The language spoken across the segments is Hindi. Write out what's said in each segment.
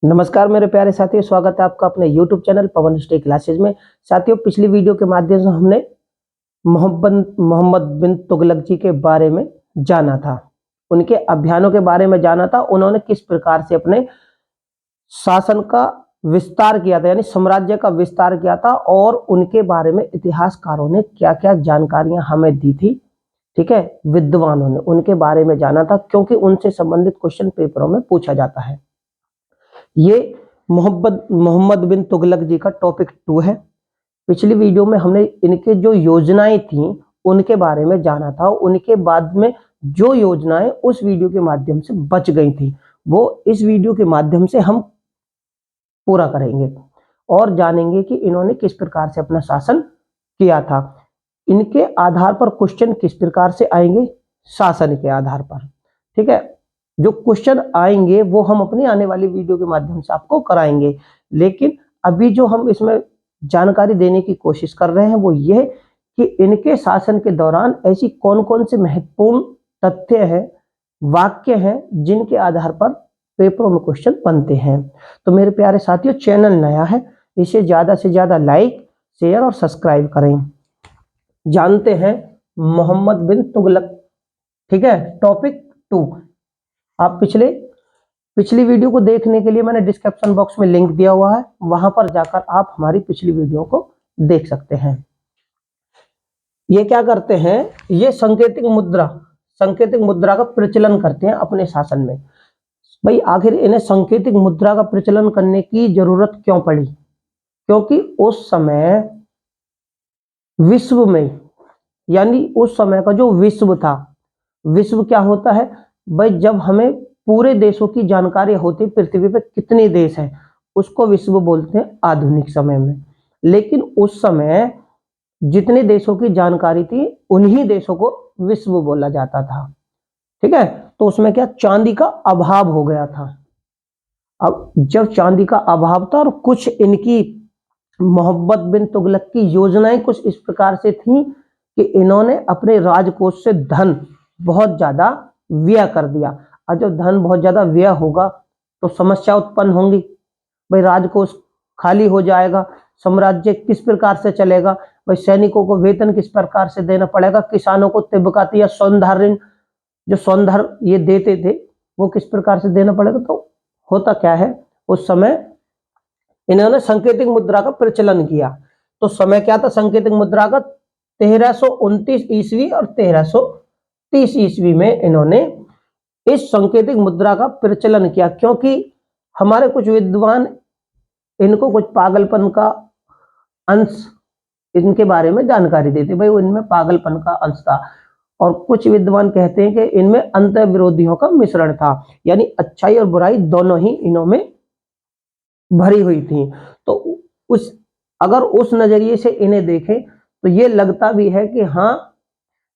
नमस्कार मेरे प्यारे साथियों, स्वागत है आपका अपने YouTube चैनल पवन स्टे क्लासेज में। साथियों, पिछली वीडियो के माध्यम से हमने मोहम्मद बिन तुगलक जी के बारे में जाना था, उनके अभियानों के बारे में जाना था। उन्होंने किस प्रकार से अपने शासन का विस्तार किया था, यानी साम्राज्य का विस्तार किया था, और उनके बारे में इतिहासकारों ने क्या-क्या जानकारियां हमें दी थी। ठीक है, विद्वानों ने उनके बारे में जाना था, क्योंकि उनसे संबंधित क्वेश्चन पेपरों में पूछा जाता है। ये मोहम्मद बिन तुगलक जी का टॉपिक 2 है। पिछली वीडियो में हमने इनके जो योजनाएं थी उनके बारे में जाना था। उनके बाद में जो योजनाएं उस वीडियो के माध्यम से बच गई थी, वो इस वीडियो के माध्यम से हम पूरा करेंगे और जानेंगे कि इन्होंने किस प्रकार से अपना शासन किया था। इनके आधार पर क्वेश्चन किस प्रकार से आएंगे, शासन के आधार पर। ठीक है, जो क्वेश्चन आएंगे वो हम अपनी आने वाली वीडियो के माध्यम से आपको कराएंगे, लेकिन अभी जो हम इसमें जानकारी देने की कोशिश कर रहे हैं वो ये कि इनके शासन के दौरान ऐसी कौन कौन से महत्वपूर्ण तथ्य हैं, वाक्य हैं, जिनके आधार पर पेपरों में क्वेश्चन बनते हैं। तो मेरे प्यारे साथियों, चैनल नया है, इसे ज्यादा से ज्यादा लाइक, शेयर और सब्सक्राइब करें। जानते हैं मोहम्मद बिन तुगलक। ठीक है, टॉपिक 2। आप पिछली वीडियो को देखने के लिए मैंने डिस्क्रिप्शन बॉक्स में लिंक दिया हुआ है, वहां पर जाकर आप हमारी पिछली वीडियो को देख सकते हैं। ये क्या करते हैं, ये सांकेतिक मुद्रा का प्रचलन करते हैं अपने शासन में। भाई, आखिर इन्हें सांकेतिक मुद्रा का प्रचलन करने की जरूरत क्यों पड़ी? क्योंकि उस समय विश्व में, यानी उस समय का जो विश्व था, विश्व क्या होता है भाई, जब हमें पूरे देशों की जानकारी होती, पृथ्वी पे कितने देश हैं, उसको विश्व बोलते हैं आधुनिक समय में। लेकिन उस समय जितने देशों की जानकारी थी उन्हीं देशों को विश्व बोला जाता था। ठीक है, तो उसमें क्या, चांदी का अभाव हो गया था। अब जब चांदी का अभाव था और कुछ इनकी मोहम्मद बिन तुगलक की योजनाएं कुछ इस प्रकार से थी कि इन्होंने अपने राजकोष से धन बहुत ज्यादा व्यय कर दिया। और जब धन बहुत ज्यादा व्यय होगा तो समस्या उत्पन्न होंगी। भाई, राजकोष खाली हो जाएगा, साम्राज्य किस प्रकार से चलेगा? भाई, सैनिकों को वेतन किस प्रकार से देना पड़ेगा, किसानों को तिब्बकाती या सौंदर्य जो सौंदर्य ये देते थे वो किस प्रकार से देना पड़ेगा। तो होता क्या है, उस समय इन्होंने सांकेतिक मुद्रा का प्रचलन किया। तो समय क्या था सांकेतिक मुद्रा का? 1329 ईस्वी और 1330 ईस्वी में इन्होंने इस सांकेतिक मुद्रा का प्रचलन किया, क्योंकि हमारे कुछ विद्वान इनको कुछ पागलपन का अंश इनके बारे में जानकारी देते, भाई वो इनमें पागलपन का अंश था। और कुछ विद्वान कहते हैं कि इनमें अंतर विरोधियों का मिश्रण था, यानी अच्छाई और बुराई दोनों ही इनमें भरी हुई थी। तो अगर उस नजरिए से इन्हें देखें तो ये लगता भी है कि हाँ,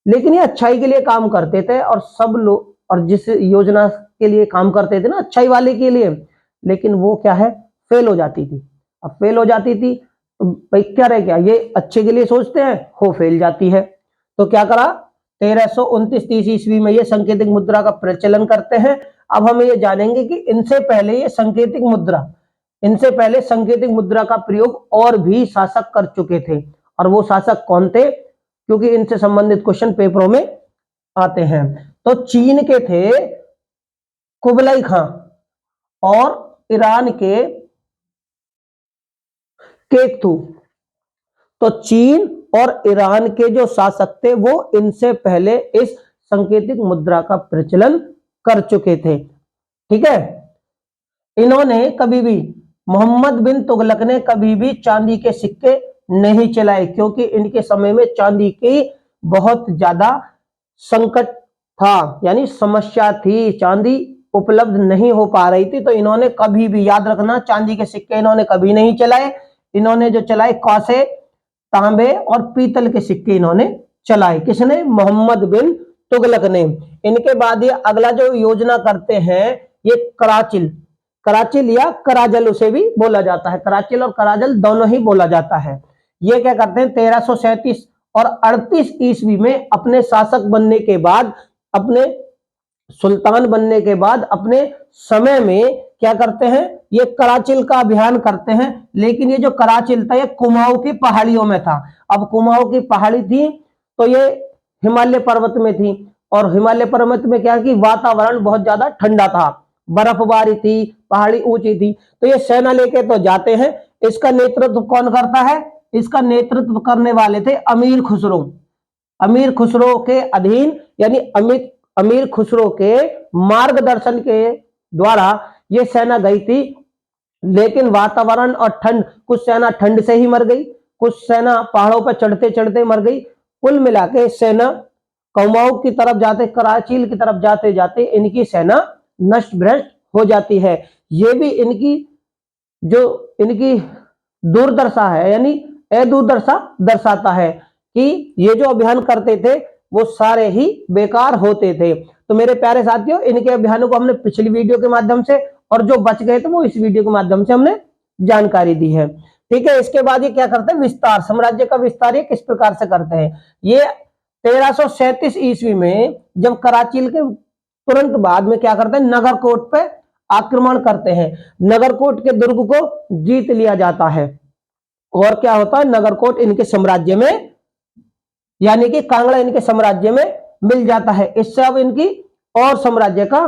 लेकिन ये अच्छाई के लिए काम करते थे, और सब लोग, और जिस योजना के लिए काम करते थे ना, अच्छाई वाले के लिए, लेकिन वो क्या है, फेल हो जाती थी। अब फेल हो जाती थी तो भाई क्या रह गया, ये अच्छे के लिए सोचते हैं, हो फेल जाती है। तो क्या करा, 1329-30 ईस्वी में ये सांकेतिक मुद्रा का प्रचलन करते हैं। अब हम ये जानेंगे कि इनसे पहले सांकेतिक मुद्रा का प्रयोग और भी शासक कर चुके थे, और वो शासक कौन थे, क्योंकि इनसे संबंधित क्वेश्चन पेपरों में आते हैं। तो चीन के थे कुबलाई खां, और ईरान के केकथू। तो चीन और ईरान के जो शासक थे वो इनसे पहले इस सांकेतिक मुद्रा का प्रचलन कर चुके थे। ठीक है, इन्होंने कभी भी, मोहम्मद बिन तुगलक ने कभी भी चांदी के सिक्के नहीं चलाए, क्योंकि इनके समय में चांदी की बहुत ज्यादा संकट था, यानी समस्या थी, चांदी उपलब्ध नहीं हो पा रही थी। तो इन्होंने कभी भी, याद रखना, चांदी के सिक्के इन्होंने कभी नहीं चलाए। इन्होंने जो चलाए, कांसे, तांबे और पीतल के सिक्के इन्होंने चलाए। किसने? मोहम्मद बिन तुगलक ने। इनके बाद ये अगला जो योजना करते हैं, ये कराचिल या कराजल उसे भी बोला जाता है, कराचिल और कराजल दोनों ही बोला जाता है। ये क्या करते हैं, 1337 और 38 ईस्वी में अपने शासक बनने के बाद, अपने सुल्तान बनने के बाद, अपने समय में क्या करते हैं, ये कराचिल का अभियान करते हैं। लेकिन ये जो कराचिल था ये कुमाऊं की पहाड़ियों में था। अब कुमाऊं की पहाड़ी थी तो ये हिमालय पर्वत में थी, और हिमालय पर्वत में क्या कि वातावरण बहुत ज्यादा ठंडा था, बर्फबारी थी, पहाड़ी ऊंची थी। तो ये सेना लेके तो जाते हैं। इसका नेतृत्व कौन करता है, इसका नेतृत्व करने वाले थे अमीर खुसरो। अमीर खुसरो के अधीन, यानी अमीर खुसरो के मार्गदर्शन के द्वारा ये सेना गई थी। लेकिन वातावरण और ठंड, कुछ सेना ठंड से ही मर गई, कुछ सेना पहाड़ों पर चढ़ते चढ़ते मर गई। कुल मिला के सेना कुमाऊं की तरफ जाते, कराचील की तरफ जाते जाते इनकी सेना नष्ट भ्रष्ट हो जाती है। ये भी इनकी जो इनकी दूरदर्शा है, यानी अदूरदर्शा दर्शाता है कि ये जो अभियान करते थे वो सारे ही बेकार होते थे। तो मेरे प्यारे साथियों, इनके अभियानों को हमने पिछली वीडियो के माध्यम से, और जो बच गए थे वो इस वीडियो के माध्यम से हमने जानकारी दी है। ठीक है, इसके बाद ये क्या करते हैं, विस्तार, साम्राज्य का विस्तार ये किस प्रकार से करते हैं। ये 1337 ईस्वी में जब कराचील के तुरंत बाद में क्या करते हैं, नगरकोट पे आक्रमण करते हैं। नगरकोट के दुर्ग को जीत लिया जाता है, और क्या होता है, नगरकोट इनके साम्राज्य में, यानी कि कांगड़ा इनके साम्राज्य में मिल जाता है। इससे अब इनकी और साम्राज्य का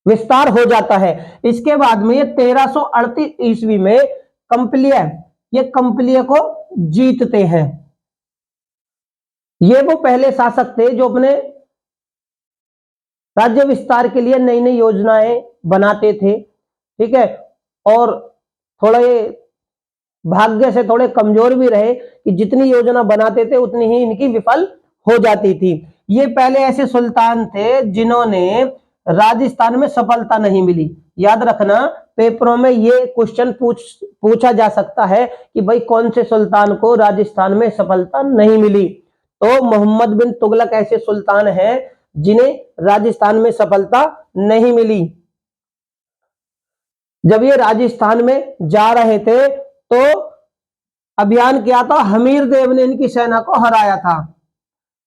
विस्तार हो जाता है। इसके बाद में ये 1338 ईस्वी में कंपलिया, ये कंपलिया को जीतते हैं। ये वो पहले शासक थे जो अपने राज्य विस्तार के लिए नई नई योजनाएं बनाते थे। ठीक है, और थोड़े भाग्य से थोड़े कमजोर भी रहे कि जितनी योजना बनाते थे उतनी ही इनकी विफल हो जाती थी। ये पहले ऐसे सुल्तान थे जिन्होंने राजस्थान में सफलता नहीं मिली। याद रखना, पेपरों में ये क्वेश्चन पूछा जा सकता है कि भाई कौन से सुल्तान को राजस्थान में सफलता नहीं मिली। तो मोहम्मद बिन तुगलक ऐसे सुल्तान हैं जिन्हें राजस्थान में सफलता नहीं मिली। जब ये राजस्थान में जा रहे थे तो अभियान किया था, हमीर देव ने इनकी सेना को हराया था।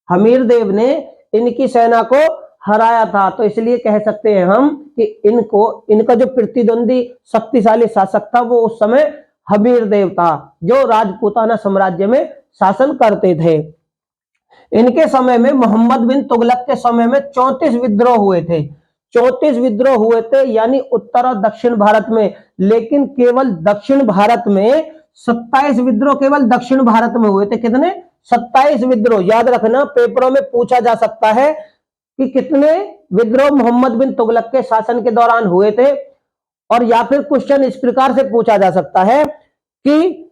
हमीर देव ने इनकी सेना को हराया था, तो इसलिए कह सकते हैं हम कि इनका जो प्रतिद्वंदी शक्तिशाली शासक था वो उस समय हमीर देव था, जो राजपूताना साम्राज्य में शासन करते थे। इनके समय में, मोहम्मद बिन तुगलक के समय में 34 विद्रोह हुए थे। 34 विद्रोह हुए थे, यानी उत्तर और दक्षिण भारत में। लेकिन केवल दक्षिण भारत में 27 विद्रोह केवल दक्षिण भारत में हुए थे। कितने? 27 विद्रोह। याद रखना, पेपरों में पूछा जा सकता है कि कितने विद्रोह मोहम्मद बिन तुगलक के शासन के दौरान हुए थे, और या फिर क्वेश्चन इस प्रकार से पूछा जा सकता है कि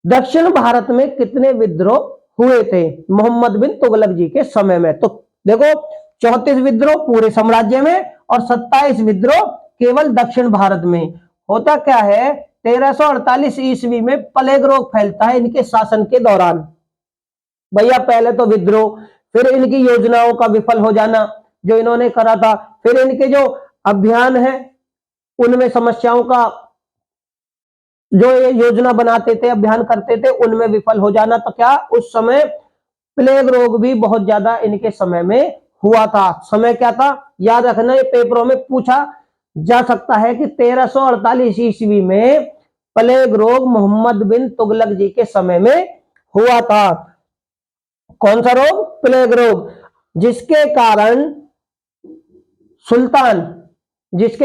दक्षिण भारत में कितने विद्रोह हुए थे मोहम्मद बिन तुगलक जी के समय में। तो देखो, 34 विद्रोह पूरे साम्राज्य में और 27 विद्रोह केवल दक्षिण भारत में। होता क्या है, 1348 ईस्वी में प्लेग रोग फैलता है इनके शासन के दौरान। भैया पहले तो विद्रोह, फिर इनकी योजनाओं का विफल हो जाना जो इन्होंने करा था, फिर इनके जो अभियान है उनमें समस्याओं का, जो ये योजना बनाते थे, अभियान करते थे, उनमें विफल हो जाना। तो क्या उस समय प्लेग रोग भी बहुत ज्यादा इनके समय में हुआ था। समय क्या था, याद रखना, ये पेपरों में पूछा जा सकता है कि 1348 ईस्वी में प्लेग रोग मोहम्मद बिन तुगलक जी के समय में हुआ था। कौन सा रोग? प्लेग रोग, जिसके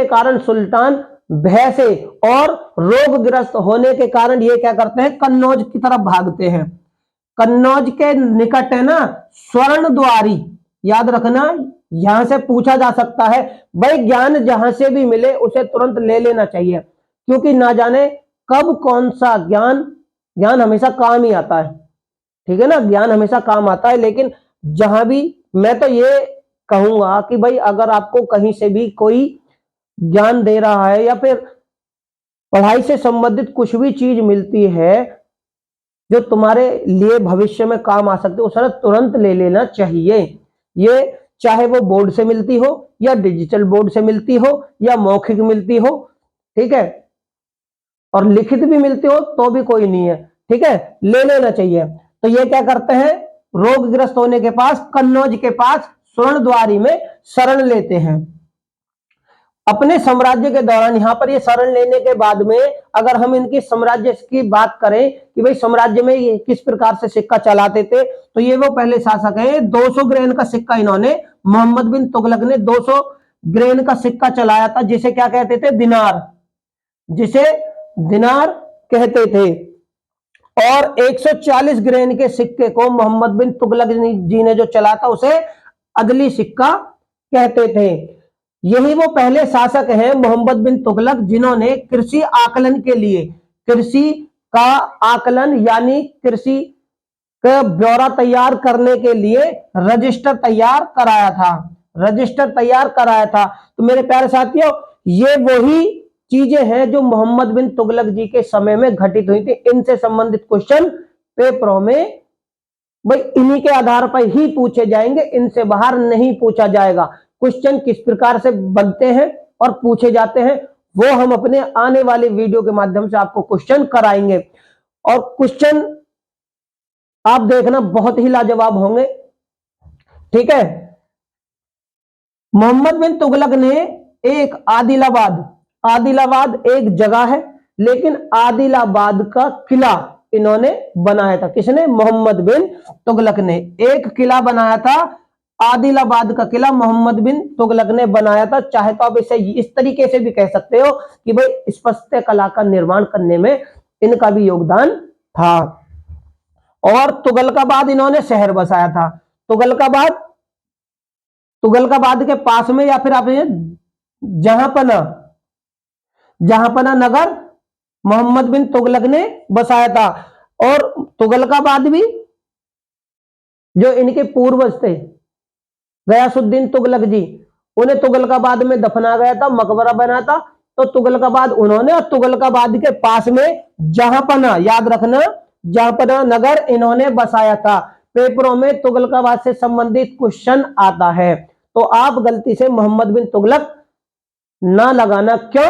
कारण सुल्तान भय से और रोगग्रस्त होने के कारण ये क्या करते हैं, कन्नौज की तरफ भागते हैं। कन्नौज के निकट है ना स्वर्ण द्वारी, याद रखना, यहां से पूछा जा सकता है। भाई ज्ञान जहां से भी मिले उसे तुरंत ले लेना चाहिए, क्योंकि ना जाने कब कौन सा ज्ञान हमेशा काम ही आता है। ठीक है ना, ज्ञान हमेशा काम आता है। लेकिन जहां भी, मैं तो ये कहूंगा कि भाई अगर आपको कहीं से भी कोई ज्ञान दे रहा है या फिर पढ़ाई से संबंधित कुछ भी चीज मिलती है जो तुम्हारे लिए भविष्य में काम आ सकती है, उसे तुरंत ले लेना चाहिए। ये चाहे वो बोर्ड से मिलती हो या डिजिटल बोर्ड से मिलती हो या मौखिक मिलती हो, ठीक है, और लिखित भी मिलती हो तो भी कोई नहीं है, ठीक है, ले लेना चाहिए। तो ये क्या करते हैं, रोगग्रस्त होने के पास कन्नौज के पास स्वर्णद्वारी में शरण लेते हैं। अपने साम्राज्य के दौरान, यहां पर ये शरण लेने के बाद में अगर हम इनकी साम्राज्य की बात करें कि भाई साम्राज्य में ये किस प्रकार से सिक्का चलाते थे, तो ये वो पहले शासक हैं। 200 ग्रेन का सिक्का इन्होंने, मोहम्मद बिन तुगलक ने 200 ग्रेन का सिक्का चलाया था, जिसे क्या कहते थे? दिनार, जिसे दिनार कहते थे। और 140 ग्रेन के सिक्के को मोहम्मद बिन तुगलक जी ने जो चला था उसे अदली सिक्का कहते थे। यही वो पहले शासक हैं मोहम्मद बिन तुगलक जिन्होंने कृषि आकलन के लिए, कृषि का आकलन यानी कृषि का ब्यौरा तैयार करने के लिए रजिस्टर तैयार कराया था, रजिस्टर तैयार कराया था। तो मेरे प्यारे साथियों, ये वही चीजें हैं जो मोहम्मद बिन तुगलक जी के समय में घटित हुई थी। इनसे संबंधित क्वेश्चन पेपरों में भाई इन्हीं के आधार पर ही पूछे जाएंगे, इनसे बाहर नहीं पूछा जाएगा। क्वेश्चन किस प्रकार से बनते हैं और पूछे जाते हैं वो हम अपने आने वाले वीडियो के माध्यम से आपको क्वेश्चन कराएंगे। और क्वेश्चन आप देखना बहुत ही लाजवाब होंगे, ठीक है। मोहम्मद बिन तुगलक ने एक आदिलाबाद, आदिलाबाद एक जगह है, लेकिन आदिलाबाद का किला इन्होंने बनाया था। किसने? मोहम्मद बिन तुगलक ने एक किला बनाया था। आदिलाबाद का किला मोहम्मद बिन तुगलक ने बनाया था। चाहे तो आप इसे इस तरीके से भी कह सकते हो कि भाई स्थापत्य कला का निर्माण करने में इनका भी योगदान था। और तुगलकाबाद इन्होंने शहर बसाया था। तुगलकाबाद, तुगलकाबाद के पास में या फिर आप जहांपना, जहांपना नगर मोहम्मद बिन तुगलक ने बसाया था। और तुगलकाबाद भी जो इनके पूर्वज थे गयासुद्दीन तुगलक जी, उन्हें तुगलकाबाद में दफना गया था, मकबरा बना था। तो तुगलकाबाद उन्होंने, और तुगलकाबाद के पास में जहांपना, याद रखना, जहांपना नगर इन्होंने बसाया था। पेपरों में तुगलकाबाद से संबंधित क्वेश्चन आता है, तो आप गलती से मोहम्मद बिन तुगलक ना लगाना। क्यों?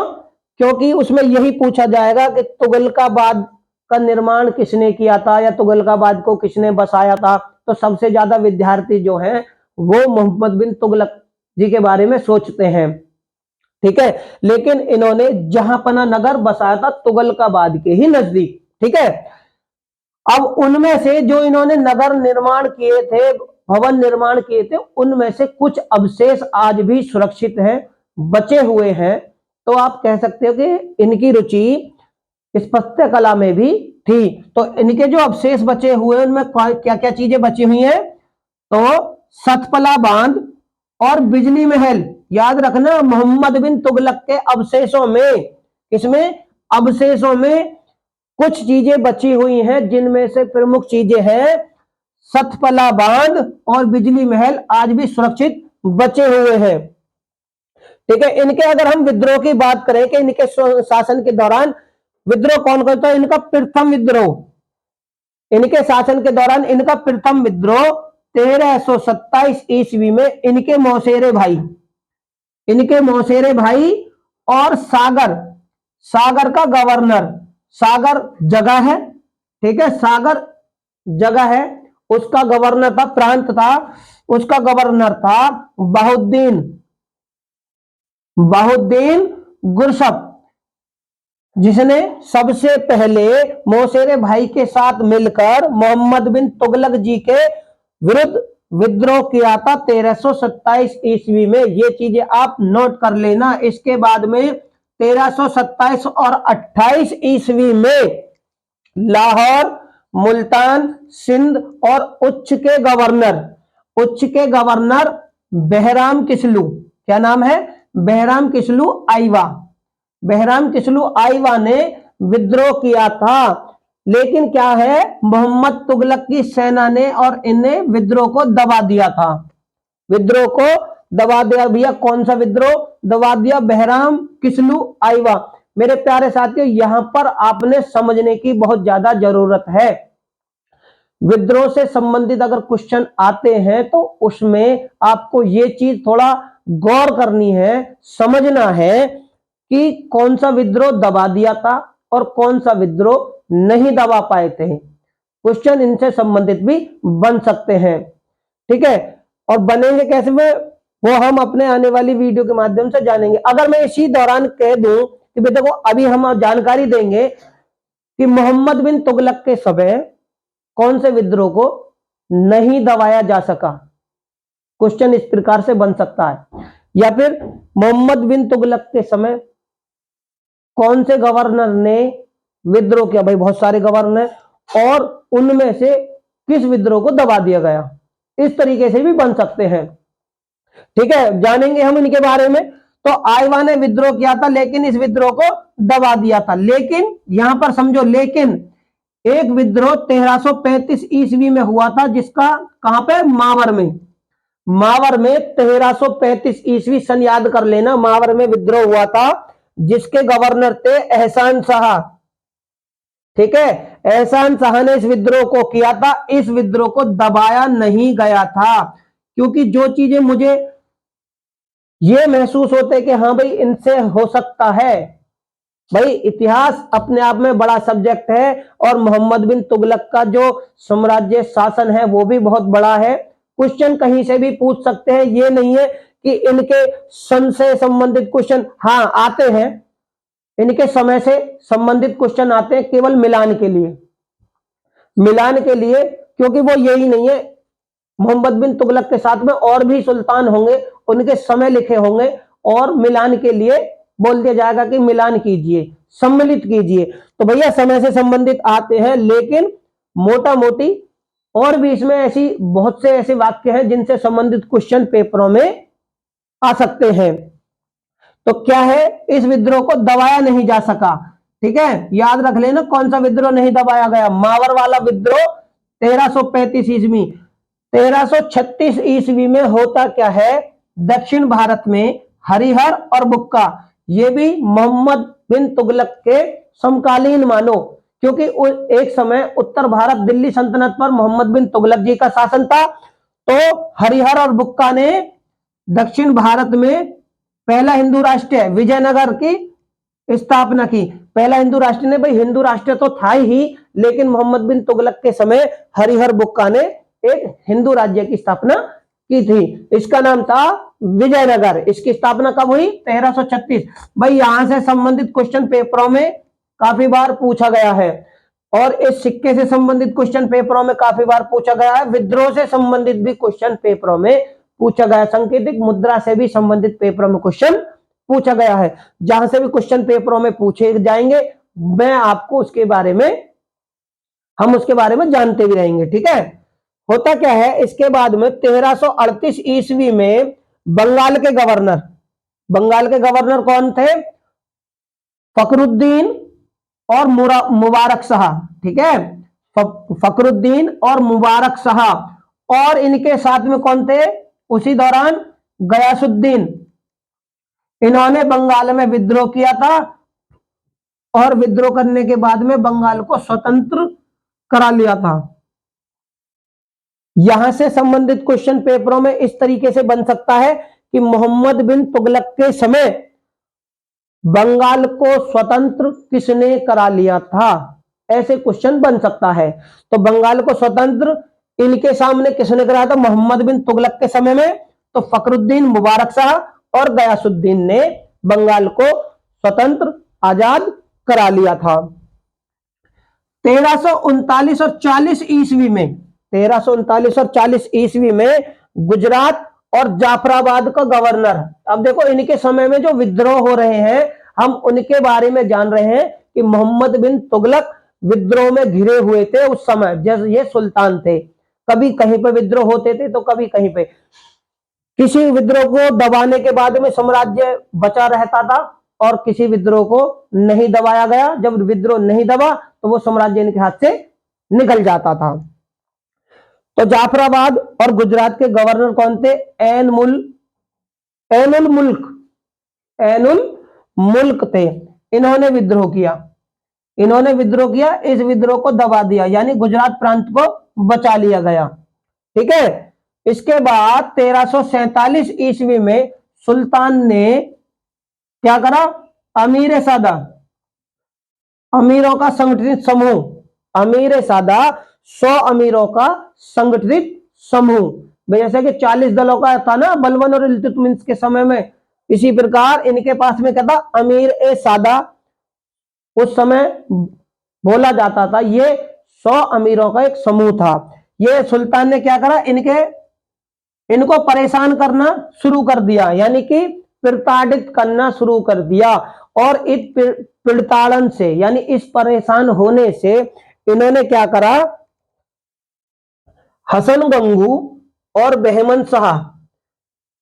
क्योंकि उसमें यही पूछा जाएगा कि तुगलकाबाद का निर्माण किसने किया था या तुगलकाबाद को किसने बसाया था। तो सबसे ज्यादा विद्यार्थी जो हैं वो मोहम्मद बिन तुगलक जी के बारे में सोचते हैं, ठीक है। लेकिन इन्होंने जहांपना नगर बसाया था तुगलकाबाद के ही नजदीक, ठीक है। अब उनमें से जो इन्होंने नगर निर्माण किए थे, भवन निर्माण किए थे, उनमें से कुछ अवशेष आज भी सुरक्षित हैं, बचे हुए हैं। तो आप कह सकते हो कि इनकी रुचि स्थापत्य कला में भी थी। तो इनके जो अवशेष बचे हुए हैं उनमें क्या क्या चीजें बची हुई हैं? तो सतपला बांध और बिजली महल। याद रखना, मोहम्मद बिन तुगलक के अवशेषों में, इसमें अवशेषों में कुछ चीजें बची हुई हैं, जिनमें से प्रमुख चीजें हैं सतपला बांध और बिजली महल आज भी सुरक्षित बचे हुए हैं, ठीक है। इनके अगर हम विद्रोह की बात करें कि इनके शासन के दौरान विद्रोह कौन करता है? इनका प्रथम विद्रोह, इनके शासन के दौरान इनका प्रथम विद्रोह 1327 ईस्वी में इनके मौसेरे भाई, इनके मौसेरे भाई और सागर, सागर का गवर्नर, सागर जगह है, ठीक है, सागर जगह है, उसका गवर्नर था, प्रांत था, उसका गवर्नर था बहाउद्दीन, बहाउद्दीन गुरशप, जिसने सबसे पहले मौसेरे भाई के साथ मिलकर मोहम्मद बिन तुगलक जी के विरुद्ध विद्रोह किया था 1327 ईस्वी में। ये चीजें आप नोट कर लेना। इसके बाद में 1327 और 28 ईस्वी में लाहौर, मुल्तान, सिंध और उच्च के गवर्नर, उच्च के गवर्नर बहराम किस्लू, क्या नाम है? बहराम किस्लू आईवा, बहराम किस्लू आईवा ने विद्रोह किया था। लेकिन क्या है, मोहम्मद तुगलक की सेना ने और इन्हें विद्रोह को दबा दिया था, विद्रोह को दबा दिया। भैया कौन सा विद्रोह दबा दिया? बहराम किस्लू आईवा। मेरे प्यारे साथियों, यहां पर आपने समझने की बहुत ज्यादा जरूरत है। विद्रोह से संबंधित अगर क्वेश्चन आते हैं तो उसमें आपको ये चीज थोड़ा गौर करनी है, समझना है कि कौन सा विद्रोह दबा दिया था और कौन सा विद्रोह नहीं दबा पाए थे। क्वेश्चन इनसे संबंधित भी बन सकते हैं, ठीक है। और बनेंगे कैसे में? वो हम अपने आने वाली वीडियो के माध्यम से जानेंगे। अगर मैं इसी दौरान कह दूं कि बेटा को अभी हम जानकारी देंगे कि मोहम्मद बिन तुगलक के समय कौन से विद्रोह को नहीं दबाया जा सका, क्वेश्चन इस प्रकार से बन सकता है। या फिर मोहम्मद बिन तुगलक के समय कौन से गवर्नर ने विद्रोह किया, भाई बहुत सारे गवर्नर, और उनमें से किस विद्रोह को दबा दिया गया, इस तरीके से भी बन सकते हैं। ठीक है, जानेंगे हम इनके बारे में। तो आयवा ने विद्रोह किया था, लेकिन इस विद्रोह को दबा दिया था। लेकिन यहां पर समझो, लेकिन एक विद्रोह 1335 ईस्वी में हुआ था, जिसका कहां पे, मावर में। मावर में 1335 ईस्वी सन याद कर लेना, मावर में विद्रोह हुआ था, जिसके गवर्नर थे एहसान शाह। ठीक है, एहसान शाह ने इस विद्रोह को किया था। इस विद्रोह को दबाया नहीं गया था, क्योंकि जो चीजें मुझे ये महसूस होते कि हाँ भाई इनसे हो सकता है, भाई इतिहास अपने आप में बड़ा सब्जेक्ट है, और मोहम्मद बिन तुगलक का जो साम्राज्य शासन है वो भी बहुत बड़ा है। क्वेश्चन कहीं से भी पूछ सकते हैं, ये नहीं है कि इनके सन से संबंधित क्वेश्चन, हाँ आते हैं, इनके समय से संबंधित क्वेश्चन आते हैं, केवल मिलान के लिए, मिलान के लिए, क्योंकि वो यही नहीं है, मोहम्मद बिन तुगलक के साथ में और भी सुल्तान होंगे, उनके समय लिखे होंगे, और मिलान के लिए बोल दिया जाएगा कि मिलान कीजिए, सम्मिलित कीजिए। तो भैया समय से संबंधित आते हैं, लेकिन मोटा मोटी और भी इसमें ऐसी बहुत से ऐसे वाक्य हैं जिनसे संबंधित क्वेश्चन पेपरों में आ सकते हैं। तो क्या है, इस विद्रोह को दबाया नहीं जा सका। ठीक है, याद रख लेना कौन सा विद्रोह नहीं दबाया गया, मावर वाला विद्रोह 1335 ईस्वी। 1336 ईस्वी में होता क्या है, दक्षिण भारत में हरिहर और बुक्का, ये भी मोहम्मद बिन तुगलक के समकालीन मानो, क्योंकि एक समय उत्तर भारत दिल्ली सल्तनत पर मोहम्मद बिन तुगलक जी का शासन था। तो हरिहर और बुक्का ने दक्षिण भारत में पहला हिंदू राष्ट्र विजयनगर की स्थापना की। पहला हिंदू राष्ट्र ने, भाई हिंदू राष्ट्र तो था ही, लेकिन मोहम्मद बिन तुगलक के समय हरिहर बुक्का ने एक हिंदू राज्य की स्थापना की थी। इसका नाम था विजयनगर। इसकी स्थापना कब हुई, 1336। भाई यहां से संबंधित क्वेश्चन पेपरों में काफी बार पूछा गया है, और इस सिक्के से संबंधित क्वेश्चन पेपरों में काफी बार पूछा गया है। विद्रोह से संबंधित भी क्वेश्चन पेपरों में पूछा गया, सांकेतिक मुद्रा से भी संबंधित पेपरों में क्वेश्चन पूछा गया है। जहां से भी क्वेश्चन पेपरों में पूछे जाएंगे, मैं आपको उसके बारे में, हम उसके बारे में जानते भी रहेंगे। ठीक है, होता क्या है, इसके बाद में 1338 ईस्वी में बंगाल के गवर्नर, बंगाल के गवर्नर कौन थे, फखरुद्दीन और मुबारक शाह। ठीक है, फखरुद्दीन और मुबारक शाह, और इनके साथ में कौन थे उसी दौरान, गयासुद्दीन। इन्होंने बंगाल में विद्रोह किया था, और विद्रोह करने के बाद में बंगाल को स्वतंत्र करा लिया था। यहां से संबंधित क्वेश्चन पेपरों में इस तरीके से बन सकता है कि मोहम्मद बिन तुगलक के समय बंगाल को स्वतंत्र किसने करा लिया था, ऐसे क्वेश्चन बन सकता है। तो बंगाल को स्वतंत्र इनके सामने किसने कराया था, मोहम्मद बिन तुगलक के समय में, तो फखरुद्दीन, मुबारक शाह और गयासुद्दीन ने बंगाल को स्वतंत्र आजाद करा लिया था। 1339 और 40 ईस्वी में, 1339 और 40 ईस्वी में गुजरात और जाफराबाद का गवर्नर, अब देखो इनके समय में जो विद्रोह हो रहे हैं, हम उनके बारे में जान रहे हैं कि मोहम्मद बिन तुगलक विद्रोह में घिरे हुए थे उस समय, जब ये सुल्तान थे। कभी कहीं पर विद्रोह होते थे तो कभी कहीं पे। किसी विद्रोह को दबाने के बाद में साम्राज्य बचा रहता था, और किसी विद्रोह को नहीं दबाया गया, जब विद्रोह नहीं दबा तो वो साम्राज्य इनके हाथ से निकल जाता था। तो जाफराबाद और गुजरात के गवर्नर कौन थे, ऐनुल मुल्क थे। इन्होंने विद्रोह किया, इन्होंने विद्रोह किया, इस विद्रोह को दबा दिया, यानी गुजरात प्रांत को बचा लिया गया। ठीक है, इसके बाद 1347 ईस्वी में सुल्तान ने क्या करा, अमीर सादा, अमीरों का संगठित समूह, अमीर सादा 100 अमीरों का संगठित समूह, जैसे कि 40 दलों का था ना बलबन और इल्तुतमिश के समय में, इसी प्रकार इनके पास में क्या था, अमीर ए सादा उस समय बोला जाता था। ये 100 अमीरों का एक समूह था। ये सुल्तान ने क्या करा, इनको परेशान करना शुरू कर दिया, यानी कि प्रताड़ित करना शुरू कर दिया। और इस प्रताड़न से यानी इस परेशान होने से इन्होंने क्या करा, हसन गंगू और बहमन शाह,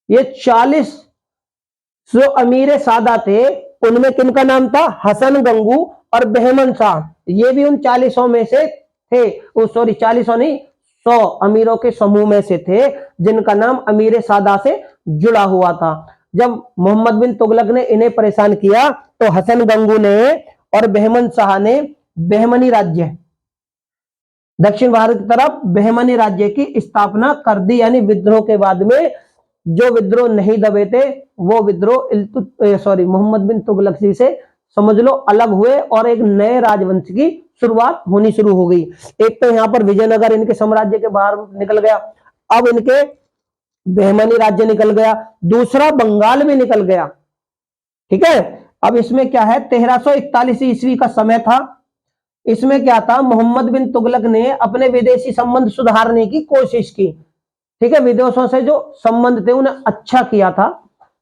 ये 40 जो अमीर सादा थे उनमें किनका नाम था, हसन गंगू और बहमन शाह, ये भी उन 40 में से थे। सॉरी 40 नहीं, 100 अमीरों के समूह में से थे जिनका नाम अमीर सादा से जुड़ा हुआ था। जब मोहम्मद बिन तुगलक ने इन्हें परेशान किया तो हसन गंगू ने और बहमन शाह ने बहमनी राज्य, दक्षिण भारत की तरफ बहमनी राज्य की स्थापना कर दी। यानी विद्रोह के बाद में जो विद्रोह नहीं दबे थे वो विद्रोह मोहम्मद बिन तुगलक जी से समझ लो अलग हुए और एक नए राजवंश की शुरुआत होनी शुरू हो गई। एक तो यहाँ पर विजयनगर इनके साम्राज्य के बाहर निकल गया, अब इनके बहमनी राज्य निकल गया, दूसरा बंगाल भी निकल गया। ठीक है, अब इसमें क्या है, 1341 ईस्वी का समय था। इसमें क्या था, मोहम्मद बिन तुगलक ने अपने विदेशी संबंध सुधारने की कोशिश की। ठीक है, विदेशों से जो संबंध थे उन्हें अच्छा किया था।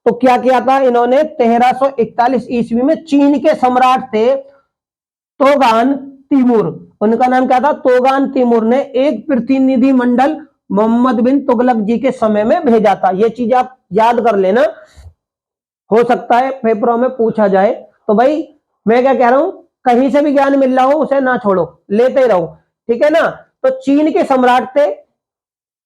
तो क्या किया था इन्होंने, 1341 ईस्वी में चीन के सम्राट थे तोगान तिमूर, उनका नाम क्या था, तोगान तिमूर ने एक प्रतिनिधि मंडल मोहम्मद बिन तुगलक जी के समय में भेजा था। ये चीज आप याद कर लेना, हो सकता है पेपरों में पूछा जाए। तो भाई मैं क्या कह रहा हूं, कहीं से भी ज्ञान मिल रहा हो उसे ना छोड़ो, लेते ही रहो। ठीक है ना। तो चीन के सम्राट थे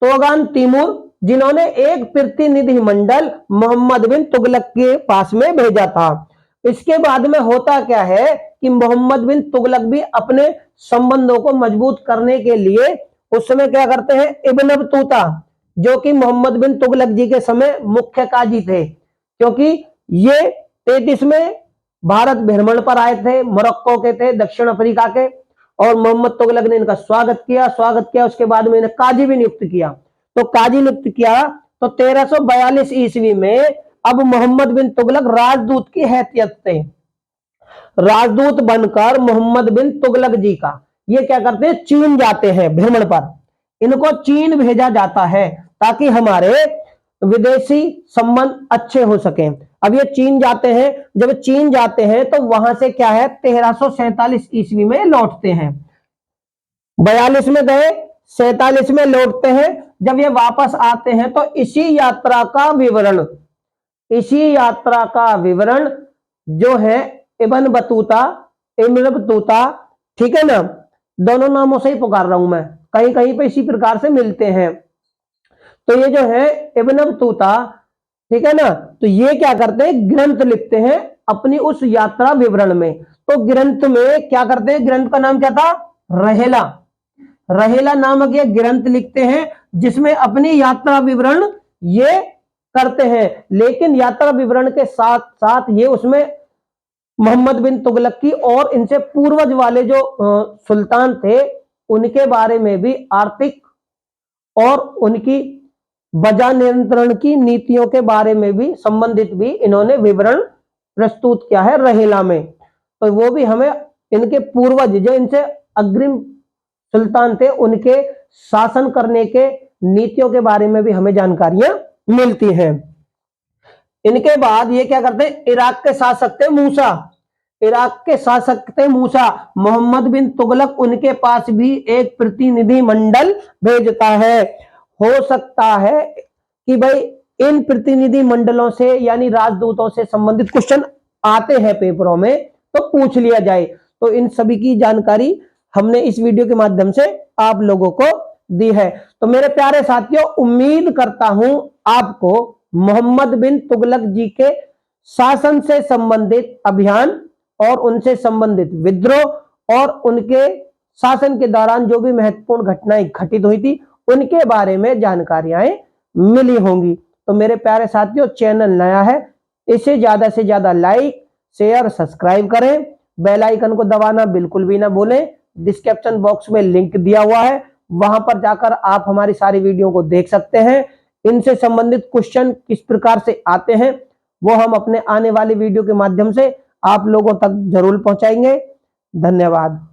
तोगान तिमूर, जिन्होंने एक प्रतिनिधि मंडल मोहम्मद बिन तुगलक के पास में भेजा था। इसके बाद में होता क्या है कि मोहम्मद बिन तुगलक भी अपने संबंधों को मजबूत करने के लिए उस समय क्या करते हैं, इब्न बतूता जो कि मोहम्मद बिन तुगलक जी के समय मुख्य काजी थे, क्योंकि ये 33 में भारत भ्रमण पर आए थे, मोरक्को के थे, दक्षिण अफ्रीका के, और मोहम्मद तुगलक ने इनका स्वागत किया। उसके बाद में इन्हें काजी भी नियुक्त किया। तो काजी नियुक्त किया तो 1342 ईस्वी में अब मोहम्मद बिन तुगलक राजदूत की हैसियत से राजदूत बनकर मोहम्मद बिन तुगलक जी का ये क्या करते हैं, चीन जाते हैं भ्रमण पर। इनको चीन भेजा जाता है ताकि हमारे विदेशी संबंध अच्छे हो सके। अब ये चीन जाते हैं, जब चीन जाते हैं तो वहां से क्या है, 1347 ईस्वी में लौटते हैं। 42 में गए, 47 में लौटते हैं। जब ये वापस आते हैं तो इसी यात्रा का विवरण जो है इब्न बतूता, ठीक है ना, दोनों नामों से ही पुकार रहा हूं मैं, कहीं कहीं पे इसी प्रकार से मिलते हैं। तो ये जो है इब्न बतूता, ठीक है ना, तो ये क्या करते हैं, ग्रंथ लिखते हैं अपनी उस यात्रा विवरण में। तो ग्रंथ में क्या करते हैं, ग्रंथ का नाम क्या था, रहेला नामक ये ग्रंथ लिखते हैं जिसमें अपनी यात्रा विवरण ये करते हैं। लेकिन यात्रा विवरण के साथ साथ ये उसमें मोहम्मद बिन तुगलक की और इनसे पूर्वज वाले जो सुल्तान थे उनके बारे में भी, आर्थिक और उनकी बजा नियंत्रण की नीतियों के बारे में भी संबंधित भी इन्होंने विवरण प्रस्तुत किया है रहेला में। तो वो भी हमें इनके पूर्वज जो इनसे अग्रिम सुल्तान थे उनके शासन करने के नीतियों के बारे में भी हमें जानकारियां मिलती हैं। इनके बाद ये क्या करते हैं, इराक के शासक थे मूसा, मोहम्मद बिन तुगलक उनके पास भी एक प्रतिनिधि मंडल भेजता है। हो सकता है कि भाई इन प्रतिनिधि मंडलों से यानी राजदूतों से संबंधित क्वेश्चन आते हैं पेपरों में, तो पूछ लिया जाए। तो इन सभी की जानकारी हमने इस वीडियो के माध्यम से आप लोगों को दी है। तो मेरे प्यारे साथियों, उम्मीद करता हूं आपको मोहम्मद बिन तुगलक जी के शासन से संबंधित अभियान और उनसे संबंधित विद्रोह और उनके शासन के दौरान जो भी महत्वपूर्ण घटनाएं घटित हुई थी उनके बारे में जानकारियां मिली होंगी। तो मेरे प्यारे साथियों, चैनल नया है, इसे ज्यादा से ज्यादा लाइक शेयर सब्सक्राइब करें, बेल आइकन को दबाना बिल्कुल भी ना भूलें। डिस्क्रिप्शन बॉक्स में लिंक दिया हुआ है, वहां पर जाकर आप हमारी सारी वीडियो को देख सकते हैं। इनसे संबंधित क्वेश्चन किस प्रकार से आते हैं वो हम अपने आने वाली वीडियो के माध्यम से आप लोगों तक जरूर पहुंचाएंगे। धन्यवाद।